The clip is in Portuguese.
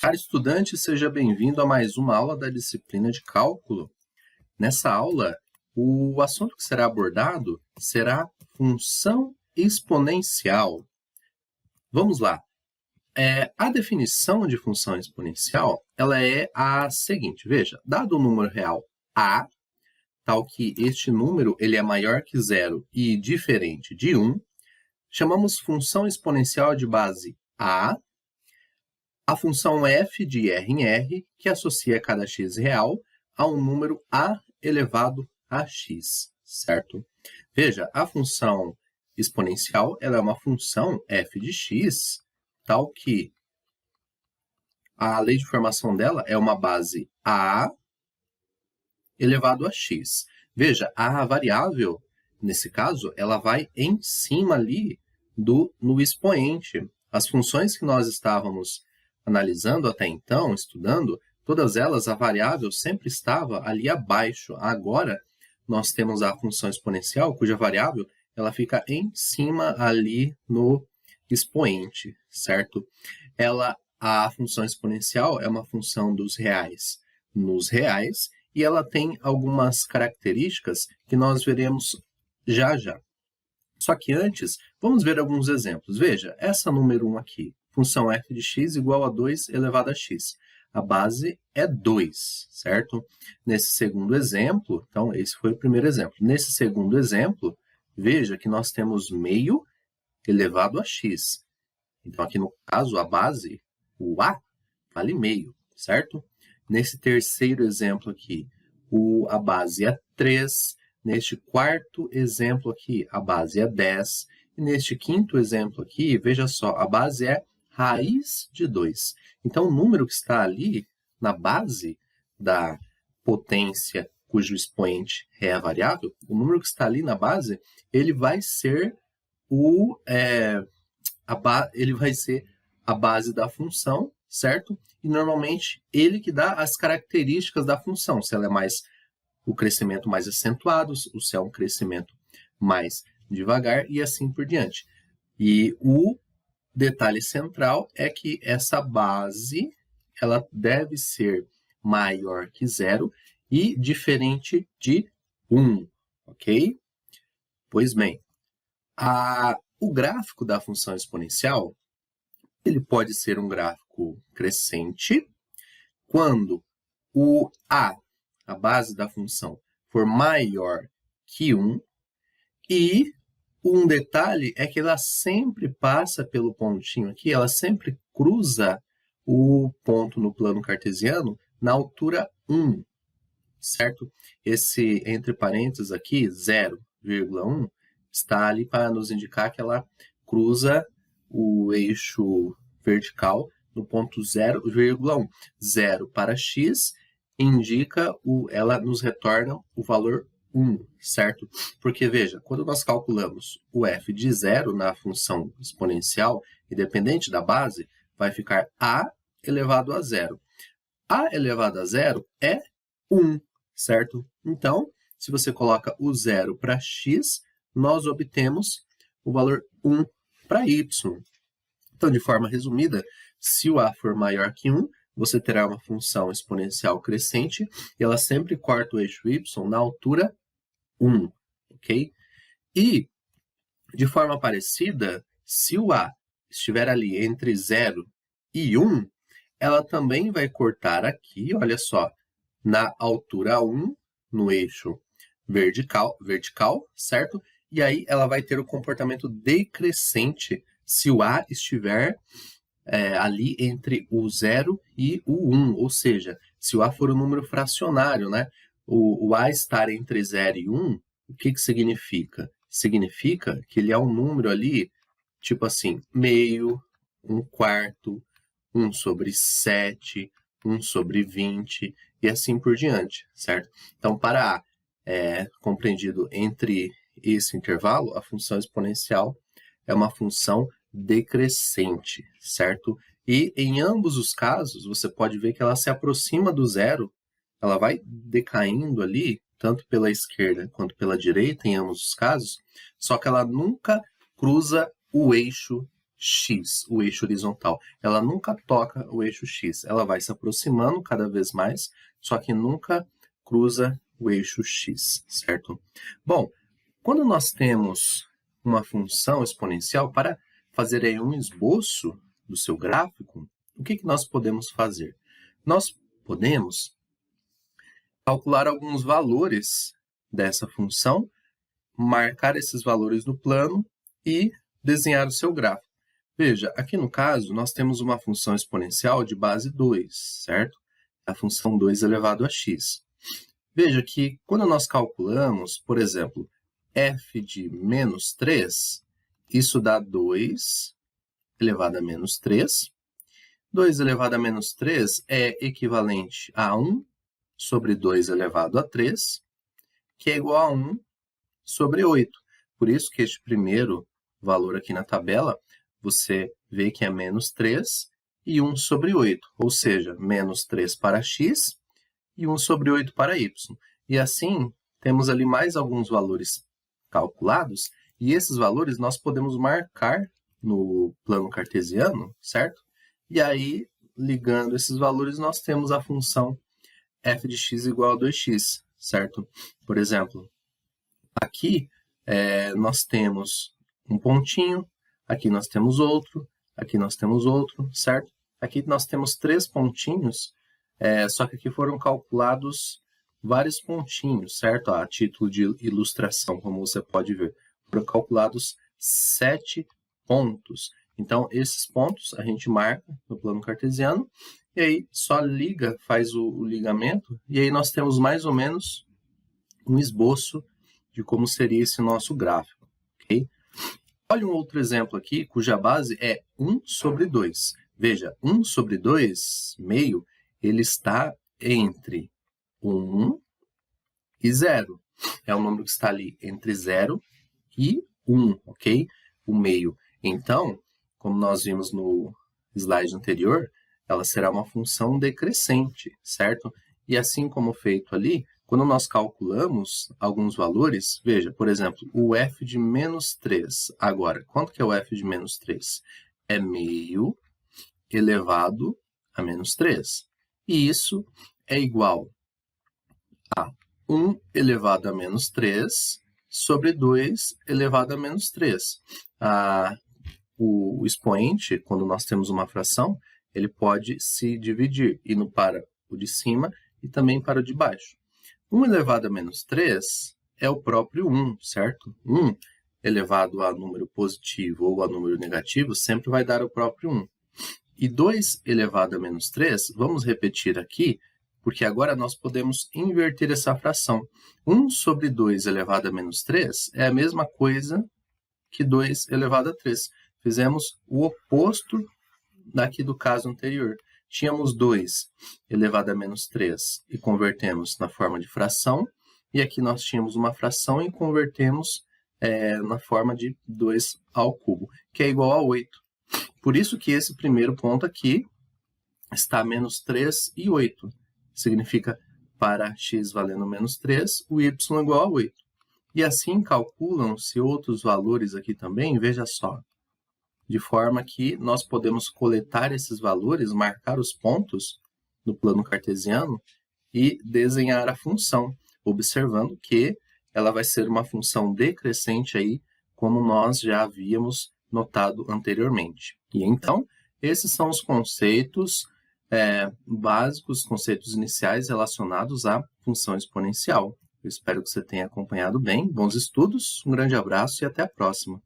Caro estudante, seja bem-vindo a mais uma aula da disciplina de cálculo. Nessa aula, o assunto que será abordado será função exponencial. Vamos lá. A definição de função exponencial ela é a seguinte. Veja, dado o número real a, tal que este número ele é maior que zero e diferente de 1, chamamos função exponencial de base a função f de r em r, que associa cada x real a um número a elevado a x, certo? Veja, a função exponencial ela é uma função f de x, tal que a lei de formação dela é uma base a elevado a x. Veja, a variável, nesse caso, ela vai em cima ali no expoente. As funções que nós estávamos analisando até então, estudando, todas elas, a variável sempre estava ali abaixo. Agora, nós temos a função exponencial, cuja variável ela fica em cima ali no expoente, certo? A função exponencial é uma função dos reais nos reais, e ela tem algumas características que nós veremos já já. Só que antes, vamos ver alguns exemplos. Veja, essa número 1 aqui, função f de x igual a 2 elevado a x. A base é 2, certo? Nesse segundo exemplo, então esse foi o primeiro exemplo. Nesse segundo exemplo, veja que nós temos meio elevado a x. Então aqui no caso, a base, o a, vale meio, certo? Nesse terceiro exemplo aqui, a base é 3. Neste quarto exemplo aqui, a base é 10. E neste quinto exemplo aqui, veja só, a base é raiz de 2. Então, o número que está ali na base da potência cujo expoente é a variável, o número que está ali na base, ele vai ser a base da função, certo? E normalmente ele que dá as características da função, se ela é mais o crescimento mais acentuado, se é um crescimento mais devagar e assim por diante. E o detalhe central é que essa base ela deve ser maior que zero e diferente de 1, ok? Pois bem, o gráfico da função exponencial ele pode ser um gráfico crescente quando a base da função, for maior que 1, e um detalhe é que ela sempre passa pelo pontinho aqui, ela sempre cruza o ponto no plano cartesiano na altura 1, certo? Esse entre parênteses aqui, 0,1, está ali para nos indicar que ela cruza o eixo vertical no ponto 0,1. 0 para x indica, ela nos retorna o valor 1, certo? Porque, veja, quando nós calculamos o f de 0 na função exponencial, independente da base, vai ficar a elevado a 0. A elevado a 0 é 1, certo? Então, se você coloca o 0 para x, nós obtemos o valor 1 para y. Então, de forma resumida, se o a for maior que 1, você terá uma função exponencial crescente e ela sempre corta o eixo y na altura 1, ok? E, de forma parecida, se o a estiver ali entre 0 e 1, ela também vai cortar aqui, olha só, na altura 1, no eixo vertical, certo? E aí ela vai ter o comportamento decrescente se o a estiver ali entre o 0 e o 1, ou seja, se o a for um número fracionário, né? O a estar entre 0 e 1, o que significa? Significa que ele é um número ali, tipo assim, meio, 1/4, 1 sobre 7, 1 sobre 20, e assim por diante, certo? Então, para a compreendido entre esse intervalo, a função exponencial é uma função decrescente, certo? E em ambos os casos, você pode ver que ela se aproxima do zero, ela vai decaindo ali, tanto pela esquerda quanto pela direita, em ambos os casos, só que ela nunca cruza o eixo X, o eixo horizontal. Ela nunca toca o eixo X. Ela vai se aproximando cada vez mais, só que nunca cruza o eixo X, certo? Bom, quando nós temos uma função exponencial, para fazer aí um esboço do seu gráfico, o que nós podemos fazer? Nós podemos calcular alguns valores dessa função, marcar esses valores no plano e desenhar o seu gráfico. Veja, aqui no caso, nós temos uma função exponencial de base 2, certo? A função 2 elevado a x. Veja que quando nós calculamos, por exemplo, f de menos 3, isso dá 2 elevado a menos 3. 2 elevado a menos 3 é equivalente a 1 sobre 2 elevado a 3, que é igual a 1 sobre 8. Por isso que este primeiro valor aqui na tabela, você vê que é menos 3 e 1 sobre 8, ou seja, menos 3 para x e 1 sobre 8 para y. E assim, temos ali mais alguns valores calculados, e esses valores nós podemos marcar no plano cartesiano, certo? E aí, ligando esses valores, nós temos a função f de x igual a 2x, certo? Por exemplo, aqui nós temos um pontinho, aqui nós temos outro, aqui nós temos outro, certo? Aqui nós temos 3 pontinhos, só que aqui foram calculados vários pontinhos, certo? A título de ilustração, como você pode ver, foram calculados 7 pontos. Então, esses pontos a gente marca no plano cartesiano, e aí só liga, faz o ligamento, e aí nós temos mais ou menos um esboço de como seria esse nosso gráfico, ok? Olha um outro exemplo aqui, cuja base é 1 sobre 2. Veja, 1 sobre 2, meio, ele está entre 1 e 0. É um número que está ali entre 0 e 1, ok? O meio. Então, como nós vimos no slide anterior, ela será uma função decrescente, certo? E assim como feito ali, quando nós calculamos alguns valores, veja, por exemplo, o f de menos 3. Agora, quanto que é o f de menos 3? É meio elevado a menos 3. E isso é igual a 1 elevado a menos 3 sobre 2 elevado a menos 3. O expoente, quando nós temos uma fração, ele pode se dividir, indo para o de cima e também para o de baixo. 1 elevado a menos 3 é o próprio 1, certo? 1 elevado a número positivo ou a número negativo sempre vai dar o próprio 1. E 2 elevado a menos 3, vamos repetir aqui, porque agora nós podemos inverter essa fração. 1 sobre 2 elevado a menos 3 é a mesma coisa que 2 elevado a 3. Fizemos o oposto daqui do caso anterior. Tínhamos 2 elevado a menos 3 e convertemos na forma de fração. E aqui nós tínhamos uma fração e convertemos na forma de 2 ao cubo, que é igual a 8. Por isso que esse primeiro ponto aqui está menos 3 e 8. Significa para x valendo menos 3, o y igual a 8. E assim calculam-se outros valores aqui também, veja só. De forma que nós podemos coletar esses valores, marcar os pontos no plano cartesiano e desenhar a função, observando que ela vai ser uma função decrescente aí, como nós já havíamos notado anteriormente. E então, esses são os conceitos básicos, conceitos iniciais relacionados à função exponencial. Eu espero que você tenha acompanhado bem. Bons estudos, um grande abraço e até a próxima.